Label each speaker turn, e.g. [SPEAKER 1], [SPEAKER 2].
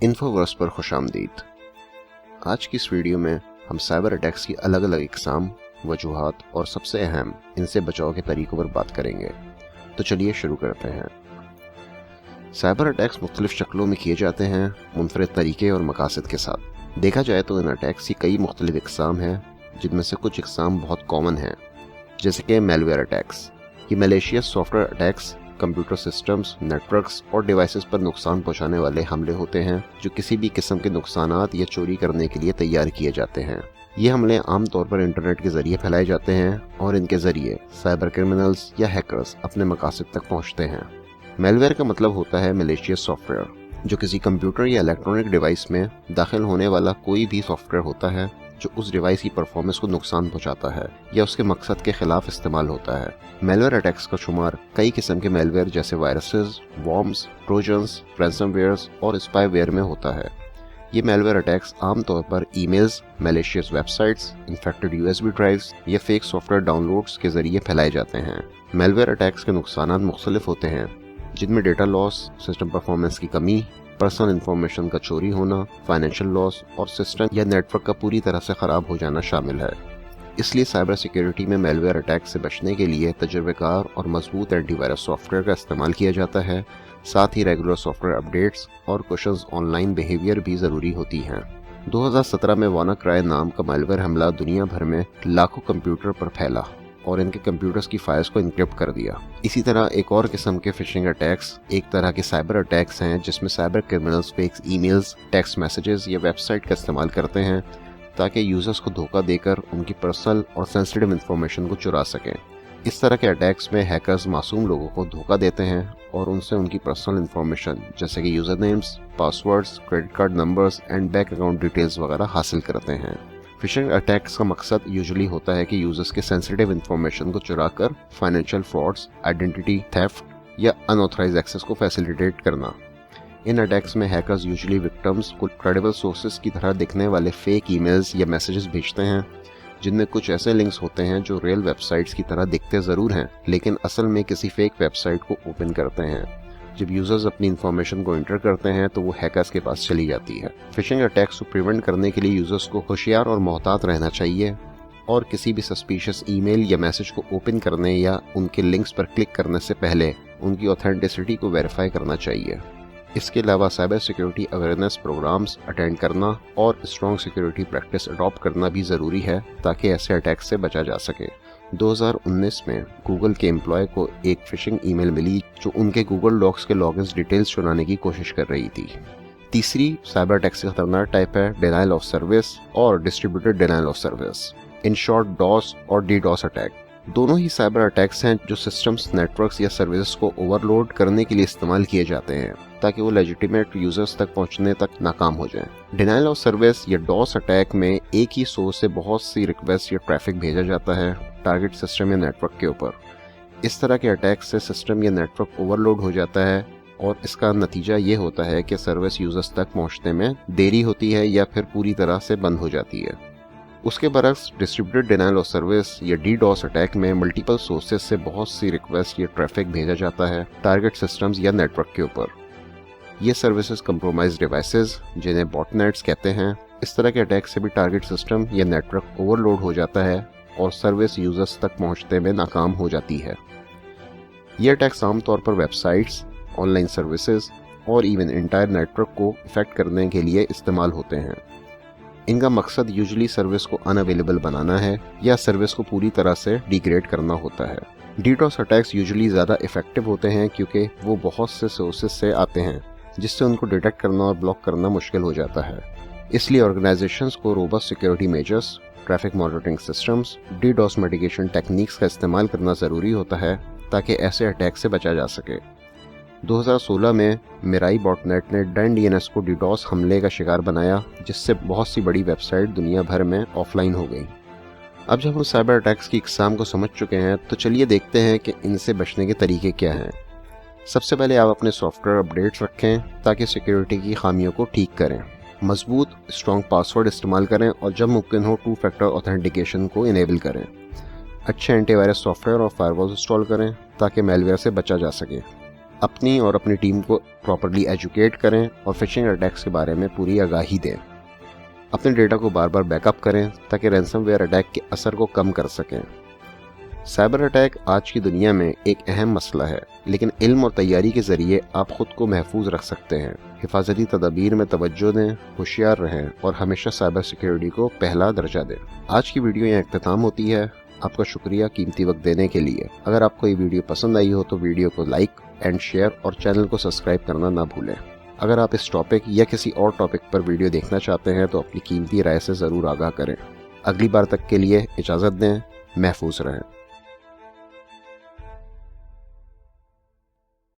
[SPEAKER 1] इन्फोवर्स पर खुश आमदीद। आज की इस वीडियो में हम साइबर अटैक्स की अलग अलग इकसाम, वजूहात और सबसे अहम इनसे बचाव के तरीकों पर बात करेंगे। तो चलिए शुरू करते हैं। साइबर अटैक्स मुख्तलिफ शक्लों में किए जाते हैं, मुनफरद तरीके और मकासद के साथ। देखा जाए तो इन अटैक्स की कई मुख्तलिफ इकसाम हैं, जिनमें से कुछ इकसाम बहुत कॉमन हैं, जैसे कि मेलवेयर अटैक्स। ये malicious software attacks computer systems, networks और डिवाइसेस पर नुकसान पहुंचाने वाले हमले होते हैं, जो किसी भी किस्म के नुकसानात या चोरी करने के लिए तैयार किए जाते हैं। ये हमले आमतौर पर इंटरनेट के जरिए फैलाए जाते हैं और इनके जरिए साइबर क्रिमिनल्स या हैकर्स अपने मकासद तक पहुंचते हैं। मेलवेयर का मतलब होता है मलेशियस सॉफ्टवेयर, जो किसी कंप्यूटर या इलेक्ट्रॉनिक डिवाइस में दाखिल होने वाला कोई भी सॉफ्टवेयर होता है जो उस डिवाइस की परफॉर्मेंस को नुकसान पहुंचाता है या उसके मकसद के खिलाफ इस्तेमाल होता है। मेलवेयर अटैक्स का शुमार कई किस्म के मेलवेयर जैसे वायरसेस, वॉर्म्स, ट्रोजन्स, रैंसमवेयर्स और स्पाईवेयर में होता है। ये मेलवेयर अटैक्स आमतौर पर emails, malicious websites, infected USB drives या फेक सॉफ्टवेयर डाउनलोड्स के जरिए फैलाए जाते हैं। मेलवेयर अटैक्स के नुकसानात मुख्तलिफ होते हैं, जिनमें डेटा लॉस, सिस्टम परफॉर्मेंस की कमी, पर्सनल इंफॉर्मेशन का चोरी होना, फाइनेंशियल लॉस और सिस्टम या नेटवर्क का पूरी तरह से ख़राब हो जाना शामिल है। इसलिए साइबर सिक्योरिटी में मेलवेयर अटैक से बचने के लिए तजुर्बेकार और मजबूत एंटीवायरस सॉफ्टवेयर का इस्तेमाल किया जाता है। साथ ही रेगुलर सॉफ्टवेयर अपडेट्स और कुशन्स ऑनलाइन बिहेवियर भी ज़रूरी होती हैं। 2017 में वानाक्राई नाम का मेलवेयर हमला दुनिया भर में लाखों कंप्यूटर पर फैला और इनके कंप्यूटर्स की फाइल्स को इनक्रिप्ट कर दिया। इसी तरह एक और किस्म के फिशिंग अटैक्स एक तरह के साइबर अटैक्स हैं, जिसमें cyber criminals fake emails, text messages या वेबसाइट का इस्तेमाल करते हैं ताकि यूजर्स को धोखा देकर उनकी पर्सनल और सेंसिटिव इंफॉर्मेशन को चुरा सकें। इस तरह के अटैक्स में हैकर्स मासूम लोगों को धोखा देते हैं और उनसे उनकी पर्सनल इंफॉर्मेशन जैसे कि user names, passwords, credit card numbers and bank account details वगैरह हासिल करते हैं। फिशिंग अटैक्स का मकसद यूजुअली होता है कि यूजर्स के सेंसिटिव इंफॉर्मेशन को चुराकर फाइनेंशियल फ्रॉड्स, आइडेंटिटी थेफ्ट या अनऑथराइज्ड एक्सेस को फैसिलिटेट करना। इन अटैक्स में हैकर्स यूजुअली विक्टिम्स को क्रेडिबल सोर्सेज की तरह दिखने वाले फेक ईमेल्स या मैसेजेस भेजते हैं, जिनमें कुछ ऐसे लिंक्स होते हैं जो रियल वेबसाइट्स की तरह दिखते ज़रूर हैं, लेकिन असल में किसी फेक वेबसाइट को ओपन करते हैं। जब यूजर्स अपनी इन्फॉर्मेशन को एंटर करते हैं तो वो हैकर्स के पास चली जाती है। फिशिंग अटैक्स को प्रिवेंट करने के लिए यूजर्स को होशियार और मोहतात रहना चाहिए और किसी भी सस्पिशियस ईमेल या मैसेज को ओपन करने या उनके लिंक्स पर क्लिक करने से पहले उनकी ऑथेंटिसिटी को वेरीफाई करना चाहिए। इसके अलावा cyber security awareness programs attend करना और स्ट्रॉन्ग सिक्योरिटी प्रैक्टिस अडॉप्ट करना भी ज़रूरी है ताकि ऐसे अटैक्स से बचा जा सके। 2019 में गूगल के एम्प्लॉय को एक फिशिंग ईमेल मिली जो उनके गूगल डॉक्स के लॉगिन्स डिटेल्स चुराने की कोशिश कर रही थी। तीसरी साइबर अटैक्स की खतरनाक टाइप है डिनायल ऑफ सर्विस और distributed denial of service, in short DoS और डीडॉस अटैक। दोनों ही साइबर अटैक्स हैं जो सिस्टम्स, नेटवर्क्स या सर्विसेज को ओवरलोड करने के लिए इस्तेमाल किए जाते हैं ताकि वो लेजिटिमेट यूजर्स तक पहुंचने तक नाकाम हो जाएं। डिनायल ऑफ सर्विस या डॉस अटैक में एक ही सोर्स से बहुत सी रिक्वेस्ट या ट्रैफिक भेजा जाता है टारगेट सिस्टम या नेटवर्क के ऊपर। इस तरह के अटैक से सिस्टम या नेटवर्क ओवरलोड हो जाता है और इसका नतीजा ये होता है कि सर्विस यूजर्स तक पहुंचने में देरी होती है या फिर पूरी तरह से बंद हो जाती है। उसके बरक्स डिस्ट्रीब्यूटेड डिनायल ऑफ सर्विस या डीडॉस अटैक में मल्टीपल सोर्सेज से बहुत सी रिक्वेस्ट या ट्रैफिक भेजा जाता है टारगेट सिस्टम्स या नेटवर्क के ऊपर। ये सर्विसेज कंप्रोमाइज डिवाइसेस, जिन्हें बॉटनेट्स कहते हैं, इस तरह के अटैक से भी टारगेट सिस्टम या नेटवर्क ओवरलोड हो जाता है और सर्विस यूजर्स तक पहुंचने में नाकाम हो जाती है। ये अटैक्स आमतौर पर वेबसाइट्स, ऑनलाइन सर्विसेज और इवन इंटायर नेटवर्क को इफेक्ट करने के लिए इस्तेमाल होते हैं। इनका मकसद यूजुअली सर्विस को अनअवेलेबल बनाना है या सर्विस को पूरी तरह से डिग्रेड करना होता है। डीडॉस अटैक्स यूजुअली ज़्यादा इफेक्टिव होते हैं क्योंकि वो बहुत से सोर्सेज से आते हैं, जिससे उनको डिटेक्ट करना और ब्लॉक करना मुश्किल हो जाता है। इसलिए ऑर्गेनाइजेशंस को robust security measures, traffic monitoring systems, DDoS mitigation techniques का इस्तेमाल करना ज़रूरी होता है ताकि ऐसे अटैक से बचा जा सके। 2016 में मिराई बॉटनेट ने डन डीएनएस को डीडॉस हमले का शिकार बनाया, जिससे बहुत सी बड़ी वेबसाइट दुनिया भर में ऑफलाइन हो गई। अब जब हम साइबर अटैक्स की इकसाम को समझ चुके हैं तो चलिए देखते हैं कि इनसे बचने के तरीके क्या हैं। सबसे पहले आप अपने सॉफ्टवेयर अपडेट्स रखें ताकि सिक्योरिटी की खामियों को ठीक करें। मजबूत स्ट्रॉन्ग पासवर्ड इस्तेमाल करें और जब मुमकिन हो 2 फैक्टर ऑथेंटिकेशन को इनेबल करें। अच्छे एंटीवायरस सॉफ्टवेयर और फायरवॉल्स इंस्टॉल करें ताकि मेलवेयर से बचा जा सके। اپنی اور اپنی ٹیم کو پراپرلی ایجوکیٹ کریں اور فشنگ اٹیکس کے بارے میں پوری آگاہی دیں۔ اپنے ڈیٹا کو بار بار بیک اپ کریں تاکہ رینسم ویئر اٹیک کے اثر کو کم کر سکیں۔ سائبر اٹیک آج کی دنیا میں ایک اہم مسئلہ ہے، لیکن علم اور تیاری کے ذریعے آپ خود کو محفوظ رکھ سکتے ہیں۔ حفاظتی تدابیر میں توجہ دیں، ہوشیار رہیں اور ہمیشہ سائبر سیکیورٹی کو پہلا درجہ دیں۔ آج کی ویڈیو یہاں اختتام ہوتی ہے۔ آپ کا شکریہ قیمتی وقت دینے کے لیے۔ اگر آپ کو یہ ویڈیو پسند آئی ہو تو ویڈیو کو لائک اینڈ شیئر اور چینل کو سبسکرائب کرنا نہ بھولیں۔ اگر آپ اس ٹاپک یا کسی اور ٹاپک پر ویڈیو دیکھنا چاہتے ہیں تو اپنی قیمتی رائے سے ضرور آگاہ کریں۔ اگلی بار تک کے لیے اجازت دیں، محفوظ رہیں۔